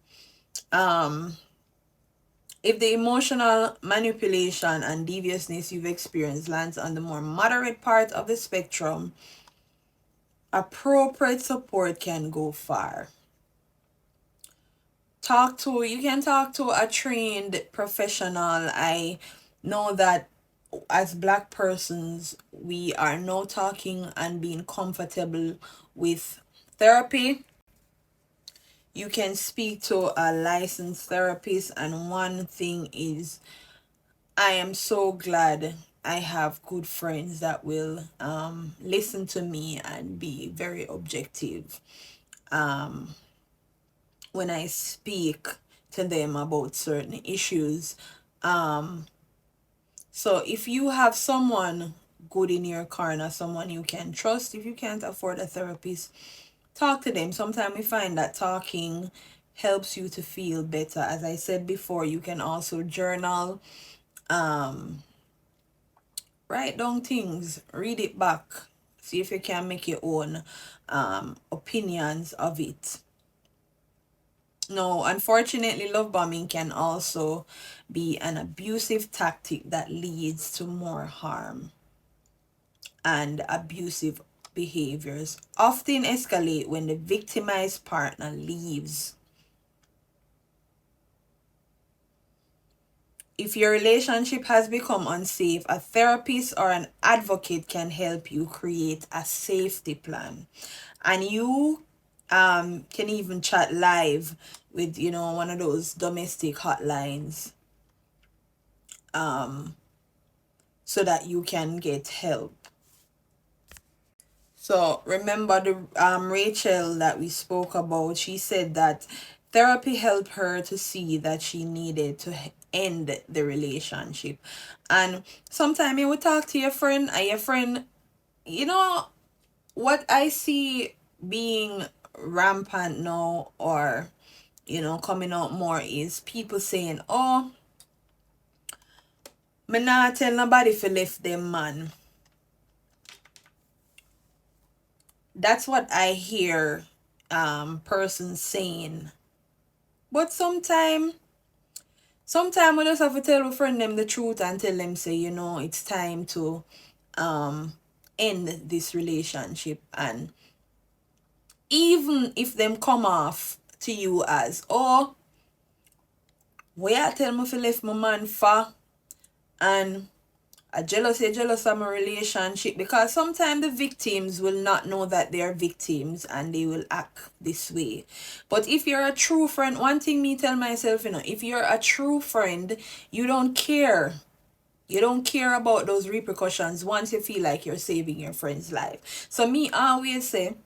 If the emotional manipulation and deviousness you've experienced lands on the more moderate part of the spectrum, appropriate support can go far. you can talk to a trained professional. I know that as Black persons, we are now talking and being comfortable with therapy. You can speak to a licensed therapist, and one thing is, I am so glad I have good friends that will listen to me and be very objective when I speak to them about certain issues. So if you have someone good in your corner, someone you can trust, if you can't afford a therapist, talk to them. Sometimes we find that talking helps you to feel better. As I said before, you can also journal, write down things, read it back, see if you can make your own opinions of it. No, unfortunately, love bombing can also be an abusive tactic that leads to more harm, and abusive behaviors often escalate when the victimized partner leaves. If your relationship has become unsafe, a therapist or an advocate can help you create a safety plan. And you can even chat live with, one of those domestic hotlines, so that you can get help. So remember the Rachel that we spoke about, she said that therapy helped her to see that she needed to end the relationship. And sometimes you would talk to your friend, and your friend, you know what I see being rampant now, or coming out more, is people saying, "Oh, me not tell nobody if left them man." That's what I hear persons saying. But sometime we just have to tell a friend them the truth and tell them, say, it's time to end this relationship. And even if them come off to you as, "Oh, where I tell me if I left my man for," and jealous of my relationship, because sometimes the victims will not know that they are victims and they will act this way. But if you're a true friend, one thing me tell myself, if you're a true friend, you don't care. You don't care about those repercussions once you feel like you're saving your friend's life. So me always say,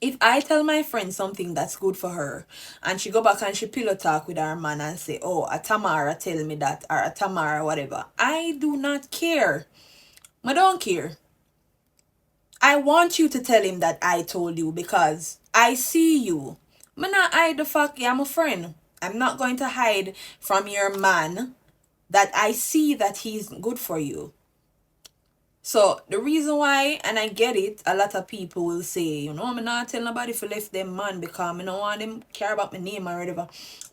if I tell my friend something that's good for her, and she go back and she pillow talk with her man and say, "Oh, a Tamara tell me that," or a Tamara whatever, I do not care. I don't care. I want you to tell him that I told you, because I see you. I'm not hide the fuck, yeah, I'm a friend. I'm not going to hide from your man that I see that he's good for you. So the reason why, and I get it, a lot of people will say, I'm not tell nobody if left them man because I don't want them care about my name or whatever.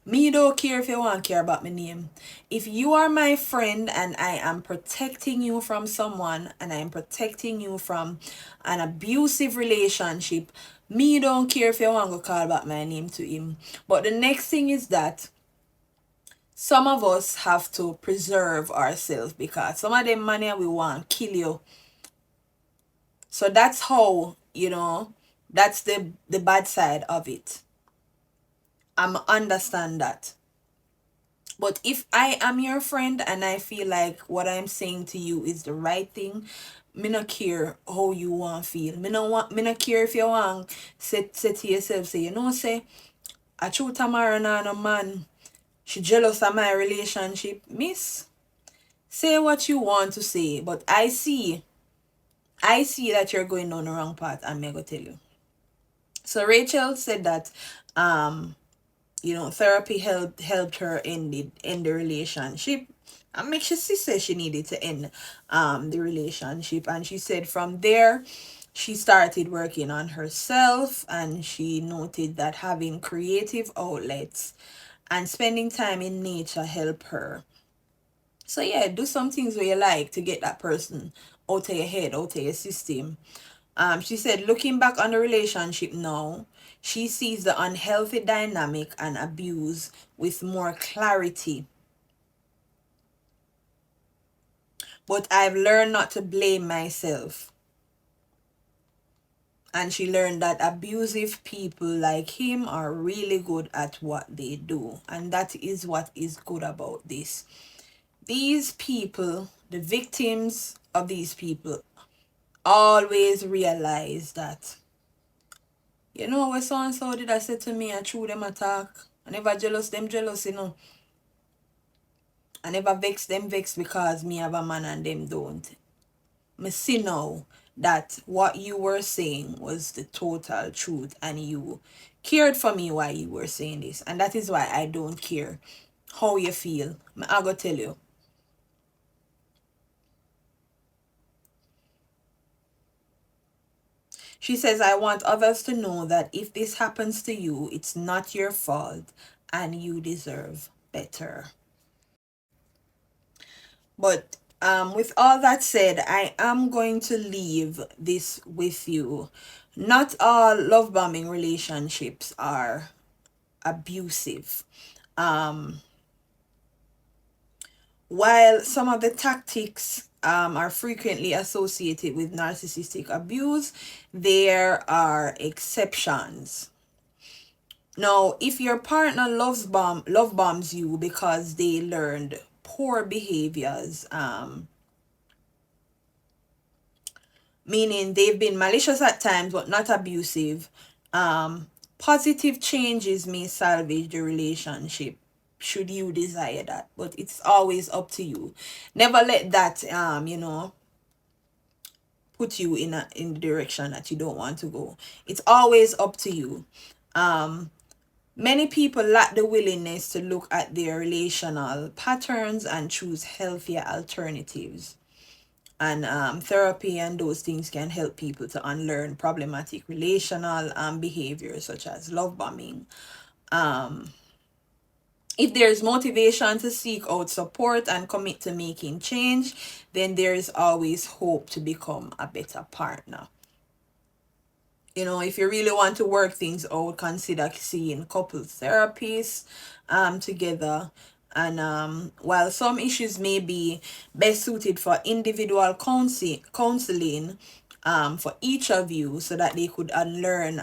Me don't care if you want to care about my name. If you are my friend and I am protecting you from someone, and I am protecting you from an abusive relationship, me don't care if you want to call back my name to him. But the next thing is that some of us have to preserve ourselves, because some of them money we want kill you. So that's how, that's the bad side of it. I'm understand that. But if I am your friend and I feel like what I'm saying to you is the right thing, me not care how you want feel. Me not care if you want say to yourself, say, say, I true Tamara na no man, she jealous of my relationship. Miss, say what you want to say, but I see that you're going down the wrong path, and me go tell you. So Rachel said that therapy helped her end the relationship, and make sure she said she needed to end the relationship. And she said from there she started working on herself, and she noted that having creative outlets and spending time in nature help her. So yeah, do some things where you like to get that person out of your head, out of your system. She said, looking back on the relationship now, she sees the unhealthy dynamic and abuse with more clarity. But I've learned not to blame myself. And she learned that abusive people like him are really good at what they do. And that is what is good about this. These people, the victims of these people, always realize that, you know, what so and so did I say to me, I threw them attack. I never jealous them jealous, you know. I never vex them vex because me have a man and them don't. Me see now that what you were saying was the total truth and you cared for me while you were saying this. And that is why I don't care how you feel. I go tell you. She says, I want others to know that if this happens to you, it's not your fault and you deserve better. But with all that said, I am going to leave this with you. Not all love bombing relationships are abusive. Um, while some of the tactics are frequently associated with narcissistic abuse, there are exceptions. Now, if your partner love bombs you because they learned poor behaviors, meaning they've been malicious at times but not abusive, positive changes may salvage the relationship should you desire that, but it's always up to you. Never let that put you in the direction that you don't want to go. It's always up to you. Many people lack the willingness to look at their relational patterns and choose healthier alternatives. And therapy and those things can help people to unlearn problematic relational behaviors such as love bombing. If there's motivation to seek out support and commit to making change, then there is always hope to become a better partner. You know, if you really want to work things out, consider seeing couples therapists together. And while some issues may be best suited for individual counseling for each of you so that they could unlearn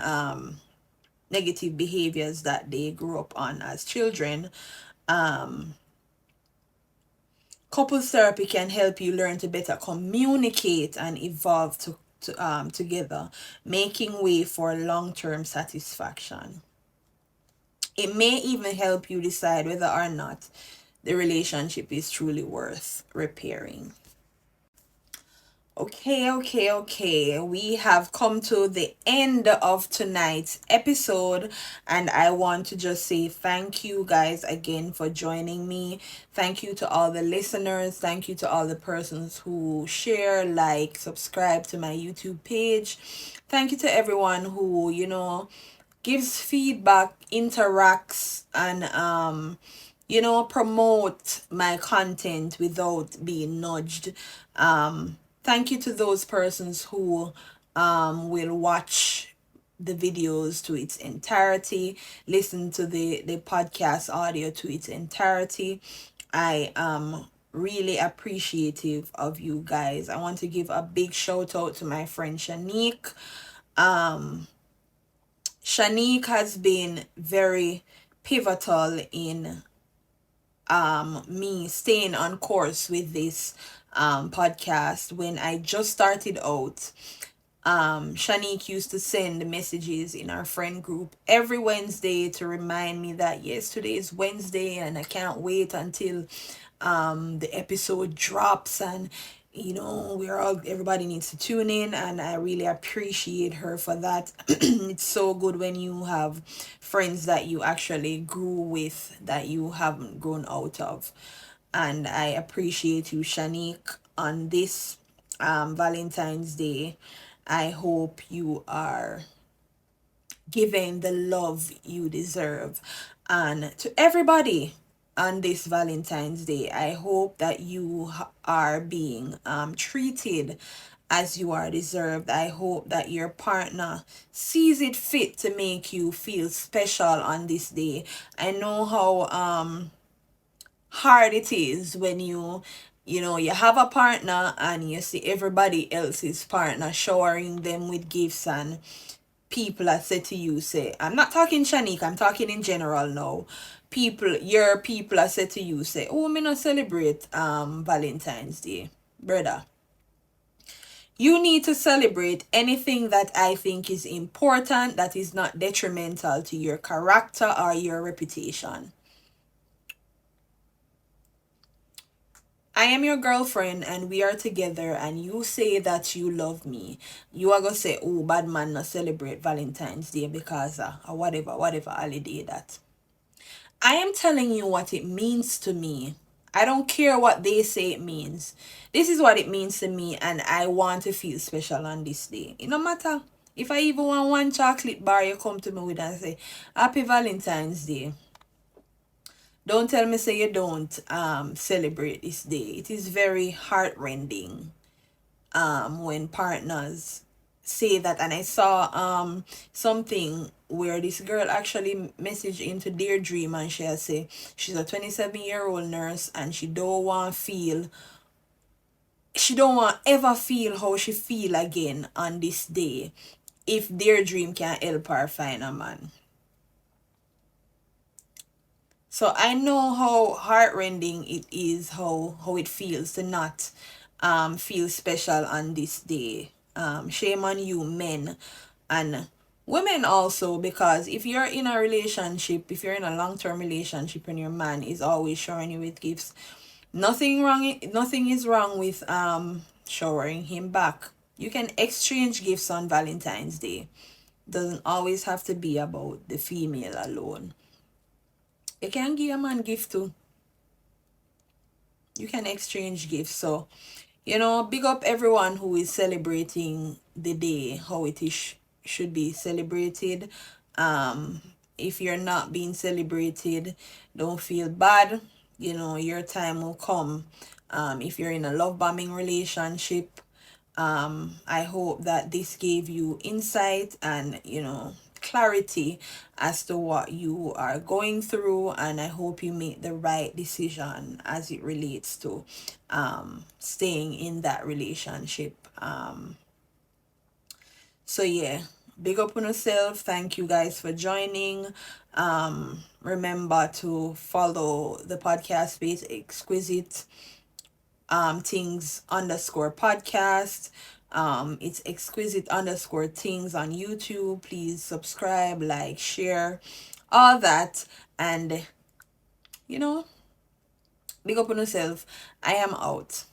negative behaviors that they grew up on as children, couples therapy can help you learn to better communicate and evolve together, making way for long-term satisfaction. It may even help you decide whether or not the relationship is truly worth repairing. Okay. We have come to the end of tonight's episode, and I want to just say thank you guys again for joining me. Thank you to all the listeners. Thank you to all the persons who share, like, subscribe to my YouTube page. Thank you to everyone who, gives feedback, interacts, and promote my content without being nudged. Thank you to those persons who will watch the videos to its entirety, listen to the podcast audio to its entirety. I am really appreciative of you guys. I want to give a big shout out to my friend Shanique. Shanique has been very pivotal in me staying on course with this podcast. When I just started out, Shanique used to send messages in our friend group every Wednesday to remind me that yes, today is Wednesday and I can't wait until the episode drops, and everybody needs to tune in, and I really appreciate her for that. It's so good when you have friends that you actually grew with, that you haven't grown out of. And I appreciate you, Shanique, on this Valentine's Day. I hope you are given the love you deserve. And to everybody on this Valentine's Day, I hope that you are being treated as you are deserved. I hope that your partner sees it fit to make you feel special on this day. I know how hard it is when you have a partner and you see everybody else's partner showering them with gifts, and people are said to you, say, I'm not talking Shanique, I'm talking in general now. Your people are said to you, say, oh, me not celebrate Valentine's Day. Brother, you need to celebrate anything that I think is important, that is not detrimental to your character or your reputation. I am your girlfriend and we are together, and you say that you love me. You are gonna say, oh, bad man not celebrate Valentine's Day because whatever holiday that. I am telling you what it means to me. I don't care what they say it means. This is what it means to me, and I want to feel special on this day. It no matter if I even want one chocolate bar you come to me with and say, Happy Valentine's Day. Don't tell me say you don't celebrate this day. It is very heartrending when partners say that. And I saw something where this girl actually messaged into their dream, and she has say she's a 27-year-old nurse and she don't want ever feel how she feel again on this day if their dream can help her find a man. So I know how heartrending it is, how it feels to not feel special on this day. Shame on you, men and women also, because if you're in a relationship, if you're in a long-term relationship and your man is always showering you with gifts, nothing is wrong with showering him back. You can exchange gifts on Valentine's Day. Doesn't always have to be about the female alone. You can give a man gift too. You can exchange gifts. So, big up everyone who is celebrating the day how it is should be celebrated. If you're not being celebrated, don't feel bad. Your time will come. If you're in a love bombing relationship, I hope that this gave you insight and clarity as to what you are going through, and I hope you make the right decision as it relates to staying in that relationship. So yeah, big up on yourself. Thank you guys for joining. Remember to follow the podcast page, exquisite things underscore podcast. It's exquisite underscore things on YouTube. Please subscribe, like, share, all that. And big up on yourself. I am out.